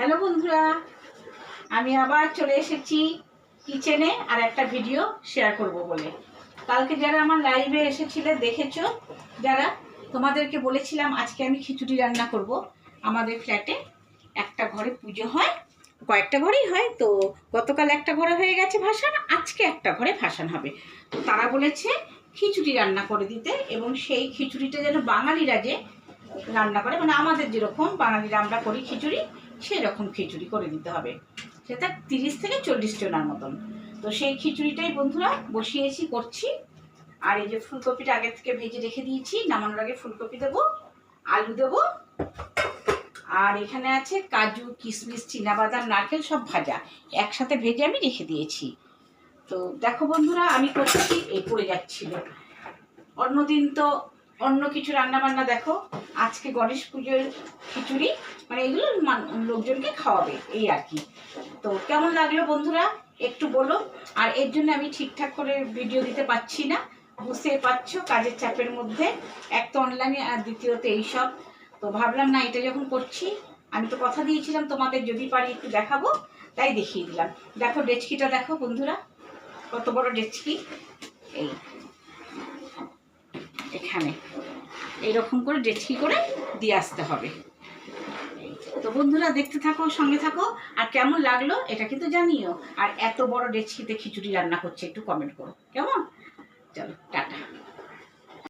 Hello বন্ধুরা, আমি আবার চলে এসেছি কিচেনে আর একটা ভিডিও শেয়ার করব বলে। কালকে যারা আমার লাইভে এসেছিলে দেখেছো, যারা তোমাদেরকে বলেছিলাম আজকে আমি খিচুড়ি রান্না করব। আমাদের ফ্ল্যাটে একটা ঘরে পুজো হয়, কয়েকটা ঘরেই হয়, তো গতকাল একটা ঘরে হয়ে গেছে ভাসান, আজকে একটা ঘরে ভাসান হবে। তো তারা বলেছে খিচুড়ি রান্না করে দিতে, এবং সেই খিচুড়িটা যেন বাঙালিরা যে রান্না করে, মানে আমাদের যেরকম বাঙালিরা আমরা করি খিচুড়ি, সেই রকম খিচুড়ি করে দিতে হবে। সেটা 30 থেকে 40 জনের মতন। তো সেই খিচুড়িটাই বন্ধুরা বসিয়েছি, করছি। আর এই যে ফুলকপিটা আগে থেকে ভেজে রেখে দিয়েছি, নামানোর আগে ফুলকপি দেবো, আলু দেবো, আর এখানে আছে কাজু, কিশমিশ, চিনাবাদাম, নারকেল সব ভাজা একসাথে ভেজে আমি রেখে দিয়েছি। তো দেখো বন্ধুরা, আমি করছি, এই পড়ে যাচ্ছিল। অন্যদিন তো অন্য কিছু রান্না বান্না, দেখো আজকে গণেশ পুজোর খিচুড়ি, মানে এগুলো লোকজনকে খাওয়াবে, এই আর কি। তো কেমন লাগলো বন্ধুরা একটু বলো। আর এর জন্য আমি ঠিকঠাক করে ভিডিও দিতে পারছি না, বুঝতে পারছো, কাজের চাপের মধ্যে, এক তো অনলাইনে, আর দ্বিতীয়ত এইসব। তো ভাবলাম না, এটা যখন করছি, আমি তো কথা দিয়েছিলাম তোমাদের যদি পারি একটু দেখাবো, তাই দেখিয়ে দিলাম। দেখো ডেচকিটা দেখো বন্ধুরা, কত বড় ডেচকি। এই এখানে এইরকম করে ডেচকি করে দিয়ে আসতে হবে। তো বন্ধুরা দেখতে থাকো, সঙ্গে থাকো, আর কেমন লাগলো এটা কিন্তু জানিও। আর এত বড় ডেচকিতে খিচুড়ি রান্না করছে একটু কমেন্ট করো, কেমন? চলো টাটা।